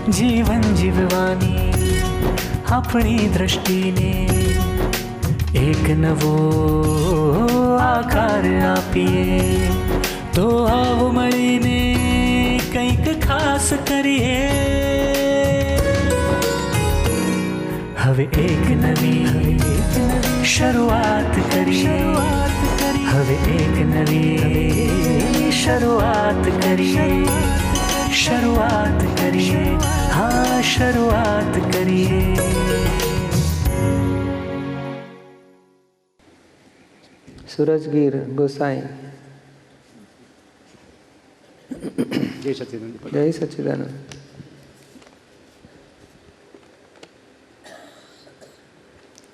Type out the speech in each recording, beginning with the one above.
જીવન જીવવાની આપણી દ્રષ્ટિને એક નવો આકાર આપીએ. તો આવો મળીને કંઈક ખાસ કરીએ. હવે એક નવી શરૂઆત કરીએ. હવે એક નવી શરૂઆત કરીએ. શરૂઆત કરીએ. હા, શરૂઆત કરીએ. सूरजगीर गोसाई. જય સચ્ચિદાનંદ. જય સચ્ચિદાનંદ.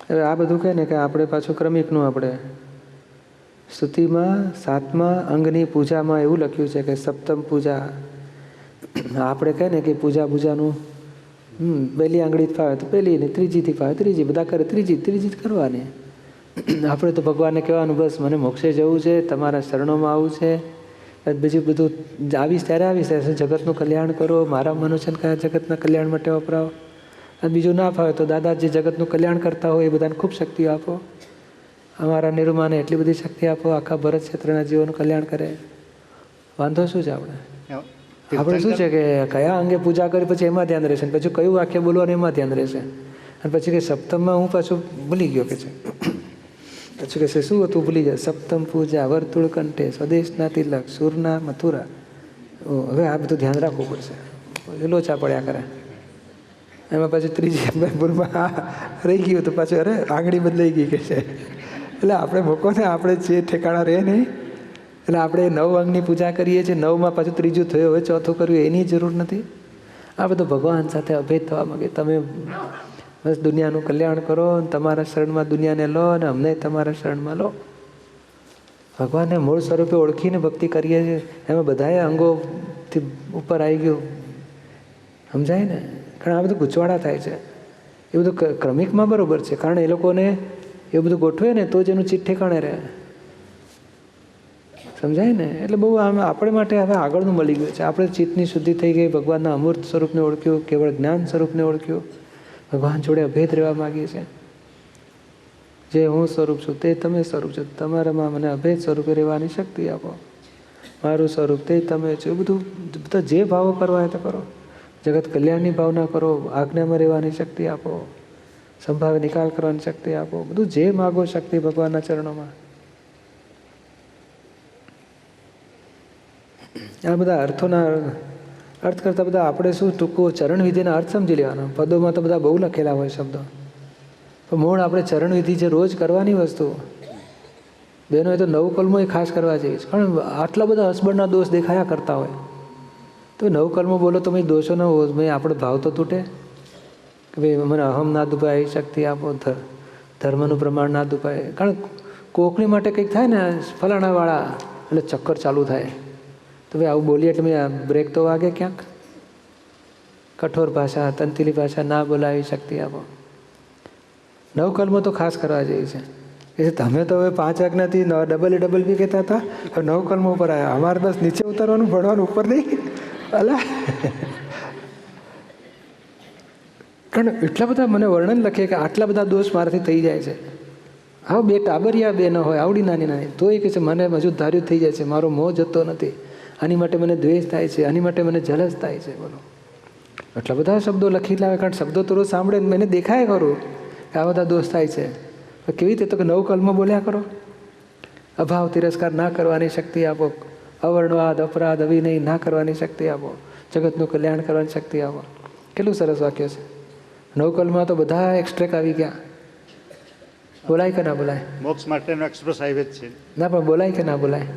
હવે આ બધું કહે ને કે આપણે પાછું ક્રમિકનું આપણે સ્તુતિમાં 7મા અંગની પૂજામાં એવું લખ્યું છે કે સપ્તમ પૂજા. આપણે કહે ને કે પૂજાનું પહેલી આંગળીથી ફાવે તો પહેલી, ને ત્રીજીથી ફાવે ત્રીજી, બધા કરે ત્રીજી જ કરવાની. આપણે તો ભગવાનને કહેવાનું, બસ મને મોક્ષે જવું છે, તમારા શરણોમાં આવવું છે, બીજું બધું આવીશ ત્યારે આવીશ, જગતનું કલ્યાણ કરો, મારા મનોચન કયા જગતના કલ્યાણ માટે વપરાવો. અને બીજું ના ફાવે તો દાદા જે જગતનું કલ્યાણ કરતા હોય એ બધાને ખૂબ શક્તિઓ આપો. અમારા નિરૂમાને એટલી બધી શક્તિ આપો, આખા ભરત ક્ષેત્રના જીવોનું કલ્યાણ કરે. વાંધો શું છે આપણે શું છે કે કયા અંગે પૂજા કરી પછી એમાં ધ્યાન રહેશે, પછી કયું વાક્ય બોલવાનું એમાં ધ્યાન રહેશે. અને પછી કે સપ્તમમાં હું પાછું ભૂલી ગયો કે છે, પછી કહેશે શું હતું ભૂલી જાય. સપ્તમ પૂજા વર્તુળ કંઠે સ્વદેશના તિલક સુરના મથુરા. હવે આ બધું ધ્યાન રાખવું પડશે, લોચા પડ્યા કરે. એમાં પાછું ત્રીજી ભૂલમાં રહી ગયું તો પાછું અરે આંગળી બદલાઈ ગઈ કે છે. એટલે આપણે મૂકો ને, આપણે જે ઠેકાણા રહે નહીં. એટલે આપણે 9 અંગની પૂજા કરીએ છીએ, 9માં પાછું ત્રીજું થયું, હવે ચોથું કર્યું, એની જરૂર નથી. આ બધું ભગવાન સાથે અભેદ થવા માંગે. તમે બસ દુનિયાનું કલ્યાણ કરો, તમારા શરણમાં દુનિયાને લો અને અમને તમારા શરણમાં લો. ભગવાનને મૂળ સ્વરૂપે ઓળખીને ભક્તિ કરીએ છીએ. એમાં બધાએ અંગોથી ઉપર આવી ગયું, સમજાય ને. કારણ આ બધું ગૂંચવાડા થાય છે. એ બધું ક્રમિકમાં બરાબર છે, કારણ એ લોકોને એવું બધું ગોઠવે ને તો જ એનું ચિત્ત ઠેકાણે રહે, સમજાય ને. એટલે બહુ આમ આપણે માટે હવે આગળનું મળી ગયું છે. આપણે ચિત્તની શુદ્ધિ થઈ ગઈ, ભગવાનના અમૂર્ત સ્વરૂપને ઓળખ્યું, કેવળ જ્ઞાન સ્વરૂપને ઓળખ્યું, ભગવાન જોડે અભેદ રહેવા માગીએ છીએ. જે હું સ્વરૂપ છું તે તમે સ્વરૂપ છો, તમારામાં મને અભેદ સ્વરૂપે રહેવાની શક્તિ આપો. મારું સ્વરૂપ તે તમે છો. એ બધું બધા જે ભાવો કરવા હોય તો કરો. જગત કલ્યાણની ભાવના કરો, આજ્ઞામાં રહેવાની શક્તિ આપો, સંભાવે નિકાલ કરવાની શક્તિ આપો. બધું જે માગો શક્તિ ભગવાનના ચરણોમાં. આ બધા અર્થોના અર્થ કરતાં બધા આપણે શું ટૂંકો ચરણવિધિના અર્થ સમજી લેવાનો. પદોમાં તો બધા બહુ લખેલા હોય શબ્દો, પણ મૂળ આપણે ચરણવિધિ જે રોજ કરવાની વસ્તુ. બહેનોએ તો 9 કલમો એ ખાસ કરવા જઈએ છે, પણ આટલા બધા હસબન્ડના દોષ દેખાયા કરતા હોય તો 9 કલમો બોલો તો મેં દોષો ન હોય, મેં આપણો ભાવ તો તૂટે કે ભાઈ મને અહમ ના દુભાય, શક્તિ આપો, ધર્મનું પ્રમાણ ના દુભાય. કારણ કોકની માટે કંઈક થાય ને ફલાણાવાળા એટલે ચક્કર ચાલુ થાય. તો ભાઈ આવું બોલીએ એટલે મેં બ્રેક તો વાગે ક્યાંક. કઠોર ભાષા, તંતિલી ભાષા ના બોલાવી, શક્તિ આપો. 9 કલમો તો ખાસ કરવા જઈએ છે. કે તમે તો હવે 5 આજ્ઞાથી ડબલ બી કહેતા હતા, હવે 9 કલમો ઉપર આવ્યા. અમારે બસ નીચે ઉતરવાનું, ભણવાનું ઉપર નહીં. અલા કારણ એટલા બધા મને વર્ણન લખે કે આટલા બધા દોષ મારાથી થઈ જાય છે. હા, 2 ટાબરિયા 2 ન હોય, આવડી નાની તો એ કહે છે મને હજુ ધાર્યું થઈ જાય છે, મારો મોહ જતો નથી, આની માટે મને દ્વેષ થાય છે, આની માટે મને જલસ થાય છે. બોલો, એટલા બધા શબ્દો લખી લાવે. કારણ શબ્દો તો રોજ સાંભળે, મને દેખાય ખરું કે આ બધા દોષ થાય છે. કેવી રીતે? તો કે 9 કલમો બોલ્યા કરો. અભાવ તિરસ્કાર ના કરવાની શક્તિ આપો, અવર્ણવાદ અપરાધ અવિનય ના કરવાની શક્તિ આપો, જગતનું કલ્યાણ કરવાની શક્તિ આપો. કેટલું સરસ વાક્ય છે. 9 કલમમાં તો બધા એક્સ્ટ્રેક આવી ગયા. બોલાય કે ના બોલાય? મોક્ષ માટેનો એક્સપ્રેસ હાઈવે છે. ના, પણ બોલાય કે ના બોલાય?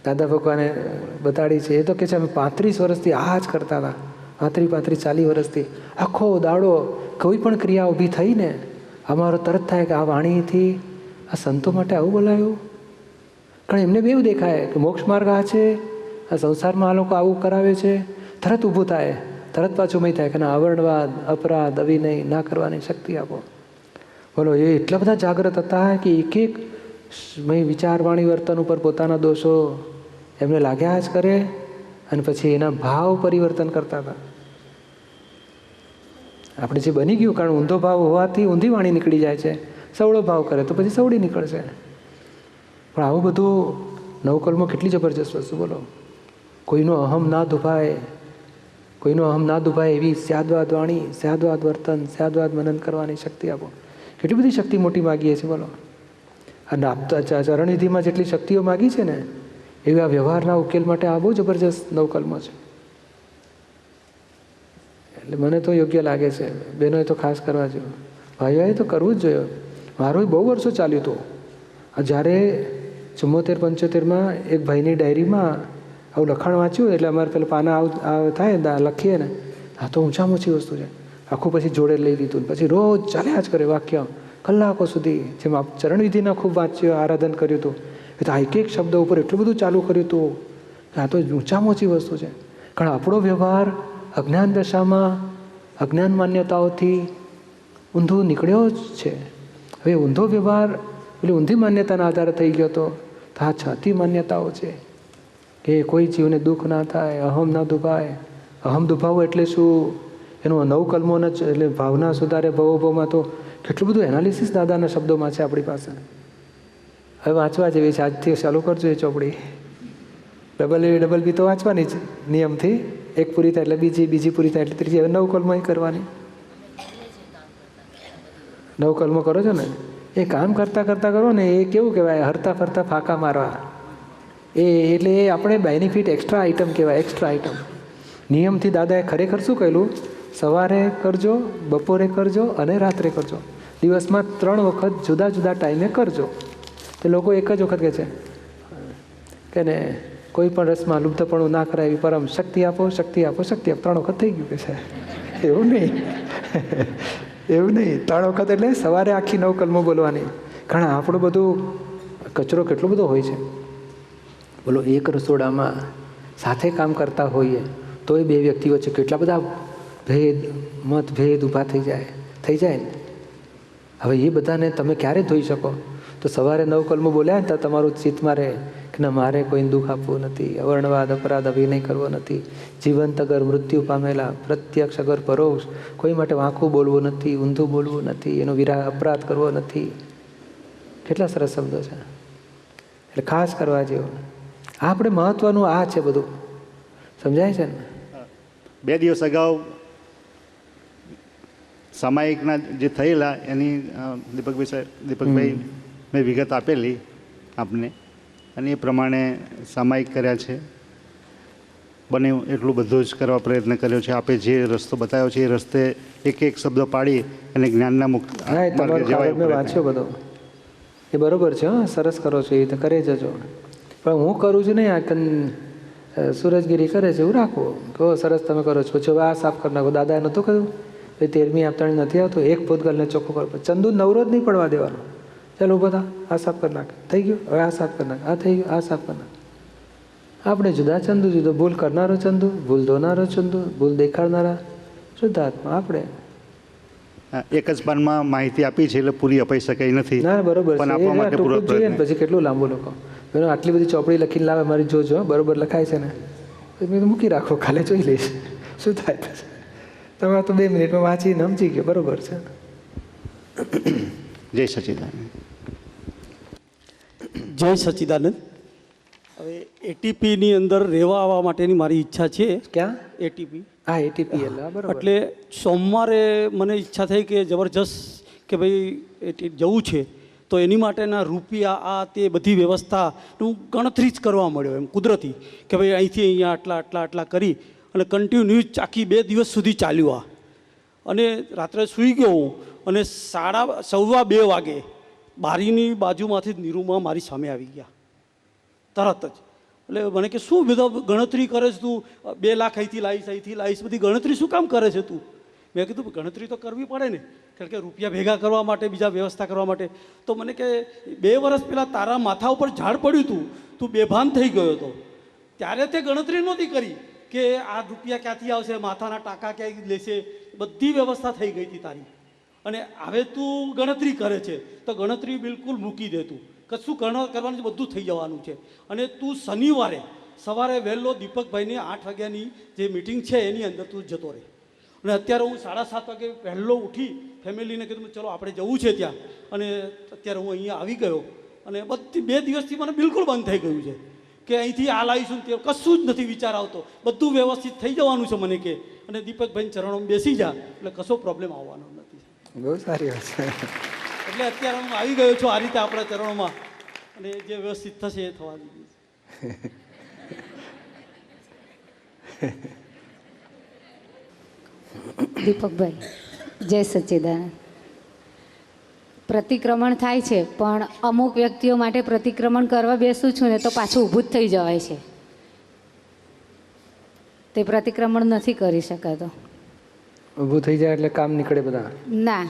દાદા ભગવાને બતાડી છે. એ તો કે છે અમે 35 વર્ષથી આ જ કરતા હતા, 35 40 વર્ષથી આખો દાડો કોઈ પણ ક્રિયા ઊભી થઈ ને અમારો તરત થાય કે આ વાણીથી આ સંતો માટે આવું બોલાયું. કારણ એમને બી એવું દેખાય કે મોક્ષ માર્ગ આ છે, આ સંસારમાં આ લોકો આવું કરાવે છે. તરત ઊભું થાય, તરત પાછું મય થાય કે ના અવર્ણવાદ અપરાધ અવિનય ના કરવાની શક્તિ આપો. બોલો, એ એટલા બધા જાગૃત હતા કે એક વિચારવાણી વર્તન ઉપર પોતાના દોષો એમને લાગ્યા જ કરે અને પછી એના ભાવ પરિવર્તન કરતા હતા. આપણે જે બની ગયું, કારણ ઊંધો ભાવ હોવાથી ઊંધી વાણી નીકળી જાય છે, સવળો ભાવ કરે તો પછી સવડી નીકળશે. પણ આવું બધું નવકલ્મો કેટલી જબરજસ્ત વસ્તુ બોલો. કોઈનો અહમ ના દુભાય, કોઈનો અહમ ના દુભાય એવી સ્યાદવાદ વાણી, સ્યાદવાદ વર્તન, સ્યાદવાદ મનન કરવાની શક્તિ આપો. કેટલી બધી શક્તિ મોટી માગીએ છીએ બોલો. અને આપતા ચરણવિધિમાં જેટલી શક્તિઓ માગી છે ને, એવી આ વ્યવહારના ઉકેલ માટે આ બહુ જબરજસ્ત નવકલ્મો છે. એટલે મને તો યોગ્ય લાગે છે. બહેનોએ તો ખાસ કરવા જોઈએ, ભાઈઓએ તો કરવું જ જોઈએ. મારું બહુ વર્ષો ચાલ્યું હતું. જ્યારે 74-75માં એક ભાઈની ડાયરીમાં આવું લખાણ વાંચ્યું, એટલે અમારે પેલા પાના થાય લખીએ ને, આ તો ઊંચામાં ઊંચી વસ્તુ છે. આખું પછી જોડે લઈ લીધું. પછી રોજ ચાલ્યા જ કરે વાક્ય કલાકો સુધી. જેમ ચરણવિધિના ખૂબ વાંચ્યું, આરાધન કર્યું હતું, એ તો એક એક શબ્દ ઉપર એટલું બધું ચાલુ કર્યું હતું કે આ તો ઊંચામાં ઊંચી વસ્તુ છે. કારણ આપણો વ્યવહાર અજ્ઞાન દશામાં અજ્ઞાન માન્યતાઓથી ઊંધો નીકળ્યો જ છે. હવે ઊંધો વ્યવહાર એટલે ઊંધી માન્યતાના આધારે થઈ ગયો હતો. તો આ છાતી માન્યતાઓ છે કે કોઈ જીવને દુઃખ ના થાય, અહમ ના દુભાય. અહમ દુભાવો એટલે શું? એનું નવકલ્મોને જ એટલે ભાવના સુધારે ભવોભવમાં તો કેટલું બધું એનાલિસિસ દાદાના શબ્દોમાં છે આપણી પાસે. હવે વાંચવા જેવી છે. આજથી ચાલુ કરજો એ ચોપડી. ડબલ બી તો વાંચવાની જ નિયમથી. એક પૂરી થાય એટલે બીજી, બીજી પૂરી થાય એટલે ત્રીજી. હવે નવકલ્મો કરવાની. નવકલ્મો કરો છો ને, એ કામ કરતાં કરતાં કરો ને, એ કેવું કહેવાય, હરતા ફરતા ફાંકા મારવા. એટલે એ આપણે બેનિફિટ એક્સ્ટ્રા આઇટમ કહેવાય, એક્સ્ટ્રા આઇટમ. નિયમથી દાદાએ ખરેખર શું કહેલું? સવારે કરજો, બપોરે કરજો અને રાત્રે કરજો. દિવસમાં 3 વખત જુદા જુદા ટાઈમે કરજો. તે લોકો એક જ વખત કહે છે કે ને કોઈ પણ રસમાં લુપ્તપણું ના કરાય એવી પરમ શક્તિ આપો, શક્તિ આપો, શક્તિ આપો. 3 વખત થઈ ગયું કે છે. એવું નહીં, એવું નહીં. 3 વખત એટલે સવારે આખી નવકલ્મો બોલવાની. કારણ આપણું બધું કચરો કેટલો બધો હોય છે બોલો. એક રસોડામાં સાથે કામ કરતા હોઈએ તોય 2 વ્યક્તિ વચ્ચે કેટલા બધા મતભેદ ઊભા થઈ જાય ને. હવે એ બધાને તમે ક્યારે ધોઈ શકો? તો સવારે નવકલ્મો બોલ્યા ને તો તમારું ચિત્તમાં રહે કે ના, મારે કોઈને દુઃખ આપવું નથી, અવર્ણવાદ અપરાધ અભિનય કરવો નથી, જીવંત અગર મૃત્યુ પામેલા, પ્રત્યક્ષ અગર પરોક્ષ, કોઈ માટે વાંકું બોલવું નથી, ઊંધું બોલવું નથી, એનો અપરાધ કરવો નથી. કેટલા સરસ શબ્દો છે. એટલે ખાસ કરવા જેવો. આપણે મહત્વનું આ છે બધું. સમજાય છે ને? 2 દિવસ અગાઉ સામાયિકના જે થયેલા એની દીપકભાઈ મેં વિગત આપેલી આપને, અને એ પ્રમાણે સામાયિક કર્યા છે. બને એટલું બધું જ કરવા પ્રયત્ન કર્યો છે. આપે જે રસ્તો બતાવ્યો છે એ રસ્તે એક એક શબ્દ પાડી અને જ્ઞાનના મુક્ત વાંચ્યો બધો. એ બરોબર છે. હા, સરસ કરો છો, એ રીતે કરે જજો. પણ હું કરું છું નહીં, આ સૂરજગીરી કરે છે એવું રાખવું. કહો સરસ તમે કરો છો, પછી હવે આ સાફ કરી નાખો. દાદાએ નહોતું કહ્યું 13મી આપતાણી નથી આવતો, એક ભૂતગલને ચોખ્ખો કરો. ચંદુ નવરો જ નહીં પડવા દેવાનો. ચાલો બધા આ સાફ કરી નાખે, થઈ ગયું. હવે આ સાફ કરી નાખે, આ થઈ ગયું, આ સાફ કરી નાખે. આપણે જુદા ચંદુ જુદો. ભૂલ કરનારો ચંદુ, ભૂલ ધોનારો ચંદુ, ભૂલ દેખાડનારા શુદ્ધાત્મા આપણે. એક જ પાનમાં માહિતી આપી છે એટલે પૂરી અપાઈ શકાય નથી. ના, બરોબર પણ આપવા માટે પૂરો જોઈએ ને. પછી કેટલું લાંબુ લોકો આટલી બધી ચોપડી લખીને લાવે, મારી જોજો બરોબર લખાય છે ને, મેં મૂકી રાખો, કાલે જોઈ લઈશ શું થાય. પછી તમારે તો 2 મિનિટમાં વાંચીને સમજી ગયો, બરોબર છે. જય સચિદાનંદ. જય સચિદાનંદ. હવે એટીપીની અંદર રહેવા આવવા માટેની મારી ઈચ્છા છે. ક્યાં એટીપી? હા, એટીપી બરાબર. એટલે સોમવારે મને ઈચ્છા થઈ કે જબરજસ્ત કે ભાઈ જવું છે, તો એની માટેના રૂપિયા આ તે બધી વ્યવસ્થા હું ગણતરી જ કરવા મળ્યો એમ કુદરતી કે ભાઈ અહીંથી અહીંયા આટલા કરી અને કન્ટિન્યુ આખી 2 દિવસ સુધી ચાલ્યું આ. અને રાત્રે સૂઈ ગયો હું અને 2:15 વાગે બારીની બાજુમાંથી જ નિરૂમા મારી સામે આવી ગયા તરત જ. એટલે મને કે શું બધા ગણતરી કરે છે તું? 2 લાખ અહીંથી લાવીશ બધી ગણતરી શું કામ કરે છે તું? મેં કીધું ગણતરી તો કરવી પડે ને, કારણ કે રૂપિયા ભેગા કરવા માટે, બીજા વ્યવસ્થા કરવા માટે. તો મને કે 2 વર્ષ પહેલાં તારા માથા ઉપર ઝાડ પડ્યું હતું, તું બેભાન થઈ ગયો હતો, ત્યારે તે ગણતરી નહોતી કરી કે આ રૂપિયા ક્યાંથી આવશે, માથાના ટાંકા ક્યાંય લેશે, બધી વ્યવસ્થા થઈ ગઈ હતી તારી. અને હવે તું ગણતરી કરે છે તો ગણતરી બિલકુલ મૂકી દે. તું કશું કરવાનું બધું થઈ જવાનું છે. અને તું શનિવારે સવારે વહેલો દીપકભાઈની 8 વાગ્યાની જે મિટિંગ છે એની અંદર તું જતો રહે. અને અત્યારે હું 7:30 વાગે વહેલો ઉઠી ફેમિલીને કીધું ચલો આપણે જવું છે ત્યાં, અને અત્યારે હું અહીંયા આવી ગયો અને બધી 2 દિવસથી મને બિલકુલ બંધ થઈ ગયું છે કે અહીંથી આ લાવીશું તે કશું જ નથી વિચાર આવતો, બધું વ્યવસ્થિત થઈ જવાનું છે મને કે, અને દીપકભાઈ ચરણોમાં બેસી જા એટલે કશો પ્રોબ્લેમ આવવાનો નથી. બહુ સારી વાત છે. એટલે અત્યારે હું આવી ગયો છું આ રીતે આપણા ચરણોમાં, અને જે વ્યવસ્થિત થશે એ થવા દીધું. દીપકભાઈ, જય સચ્ચિદાનંદ. પ્રતિક્રમણ થાય છે, પણ અમુક વ્યક્તિઓ માટે પ્રતિક્રમણ કરવા બેસું છું ને તો પાછું ઊભું જ થઈ જવાય છે. તે પ્રતિક્રમણ નથી કરી શકાતો. ઊભું થઈ જાય એટલે કામ નીકળે બધા. ના,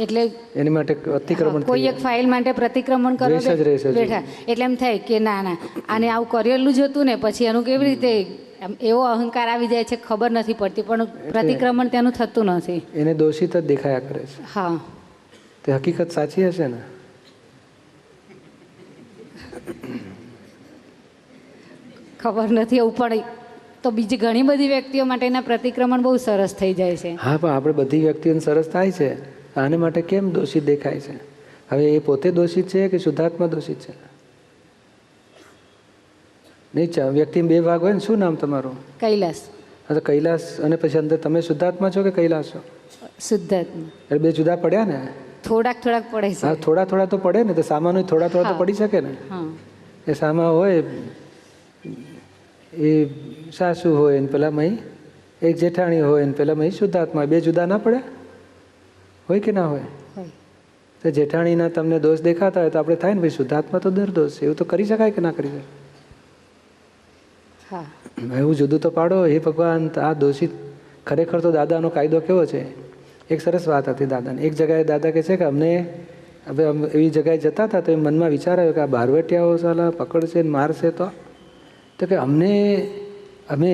એટલે એની માટે અતિક્રમણ કોઈ એક ફાઇલ માટે પ્રતિક્રમણ કરવા બેઠા એટલે એમ થાય કે ના ના આને આવું કરેલું જ હતું ને, પછી એનું કેવી રીતે એવો અહંકાર આવી જાય છે ખબર નથી પડતી, પણ પ્રતિક્રમણ તેનું થતું નથી. એને દોષિત જ દેખાયા કરે છે. હા, તે હકીકત સાચી હશે ને? ખબર નથી એવું, પણ તો બીજી ઘણી બધી વ્યક્તિઓ માટેના પ્રતિક્રમણ બહુ સરસ થઈ જાય છે. હા, પણ આપણે બધી વ્યક્તિઓને સરસ થાય છે, આને માટે કેમ દોષિત દેખાય છે? હવે એ પોતે દોષિત છે કે શુદ્ધાત્મા દોષિત છે? નહીં, વ્યક્તિમાં 2 ભાગ હોય ને. શું નામ તમારું? કૈલાસ. હા, તો કૈલાસ અને પછી અંદર તમે શુદ્ધાત્મા છો કે કૈલાસ છો? શુદ્ધાત્મા. એટલે 2 જુદા પડ્યા ને? થોડાક પડે છે. હા, થોડા તો પડે ને. તો સામાનો થોડા તો પડી શકે ને. હા, એ સામા હોય એ સાસુ હોય ને પેલા મહી એક જેઠાણી હોય ને પેલા મહી શુદ્ધાત્મા, 2 જુદા ના પડે? હોય કે ના હોય? તો જેઠાણીના તમને દોષ દેખાતા હોય તો આપણે થાય ને ભાઈ શુદ્ધાત્મા તો નિર્દોષ છે, એવું તો કરી શકાય કે ના કરી શકાય? હા, એવું જુદું તો પાડો. હે ભગવાન, આ દોષિત ખરેખર તો દાદાનો કાયદો કેવો છે? એક સરસ વાત હતી દાદાને. એક જગ્યાએ દાદા કહે છે કે અમને હવે એવી જગ્યાએ જતા હતા તો એ મનમાં વિચાર આવ્યો કે આ બારવટિયાઓ સાલા પકડશે ને મારશે તો કે અમે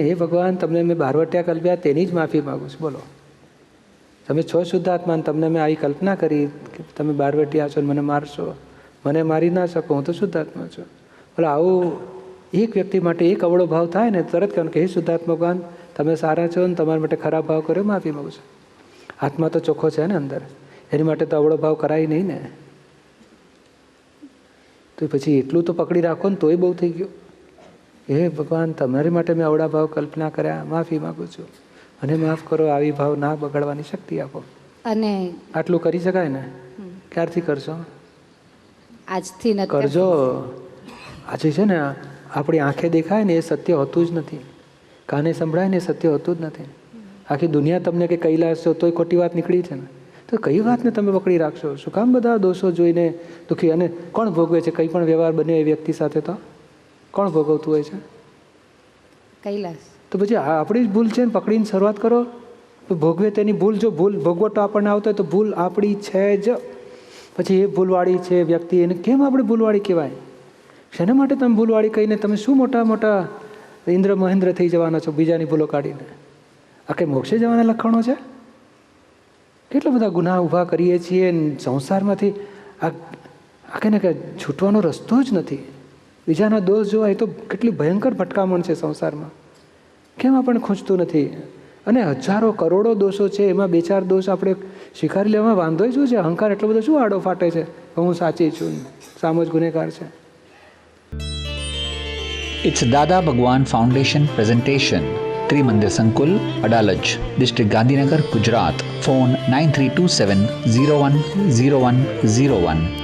હે ભગવાન તમને મેં બારવટિયા કલ્પ્યા તેની જ માફી માગું છું. બોલો, તમે છો શુદ્ધાત્મા, તમને મેં આવી કલ્પના કરી કે તમે બારવટિયા છો ને મને મારશો, મને મારી ના શકો, હું તો શુદ્ધાત્મા છું. બોલો, આવું એક વ્યક્તિ માટે એક અવળો ભાવ થાય ને તરત કહેવાનું કે હે શુદ્ધાત્મા ભગવાન તમે સારા છો ને તમારા માટે ખરાબ ભાવ કર્યો, માફી માગું છું. આત્મા તો ચોખ્ખો છે ને અંદર, એની માટે તો અવળો ભાવ કરાય નહીં ને. તો પછી એટલું તો પકડી રાખો ને તોય બહુ થઈ ગયું. હે ભગવાન તમારી માટે મેં અવળા ભાવ કલ્પના કર્યા, માફી માગું છું, અને માફ કરો, આવી ભાવ ના બગાડવાની શક્તિ આપો. અને આટલું કરી શકાય ને? ક્યારથી કરશો? આજથી કરજો. આજે છે ને આપણી આંખે દેખાય ને એ સત્ય હોતું જ નથી, કાને સંભળાય ને એ સત્ય હોતું જ નથી. આખી દુનિયા તમને કે કૈલાસ છો તોય ખોટી વાત નીકળી છે ને, તો કઈ વાતને તમે પકડી રાખશો? શું કામ બધા દોષો જોઈને દુઃખી? અને કોણ ભોગવે છે? કંઈ પણ વ્યવહાર બન્યો એ વ્યક્તિ સાથે તો કોણ ભોગવતું હોય છે? કૈલાસ. તો પછી આપણી જ ભૂલ છે ને, પકડીને શરૂઆત કરો. ભોગવે તેની ભૂલ. જો ભૂલ ભોગવટો આપણને આવતો હોય તો ભૂલ આપણી છે જ. પછી એ ભૂલવાળી છે વ્યક્તિ, એને કેમ આપણે ભૂલવાળી કહેવાય? શેના માટે તમે ભૂલવાળી કહીને તમે શું મોટા મોટા ઇન્દ્ર મહેન્દ્ર થઈ જવાના છો બીજાની ભૂલો કાઢીને? આ કંઈ મોક્ષે જવાના લખાણો છે? કેટલા બધા ગુનાહ ઊભા કરીએ છીએ સંસારમાંથી. આ કંઈ ને કે છૂટવાનો રસ્તો જ નથી. બીજાના દોષ જોવા એ તો કેટલી ભયંકર ભટકામણ છે સંસારમાં. કેમ આપણને ખૂંચતું નથી? અને હજારો કરોડો દોષો છે, એમાં 2-4 દોષ આપણે સ્વીકારી લેવામાં વાંધો શું છે? અહંકાર એટલો બધો શું આડો ફાટે છે? હું સાચી છું, સામો જ ગુનેગાર છે. It's Dada Bhagwan Foundation presentation. Trimandir Sankul, Adalaj, District Gandhinagar, Gujarat. Phone 9327 010101.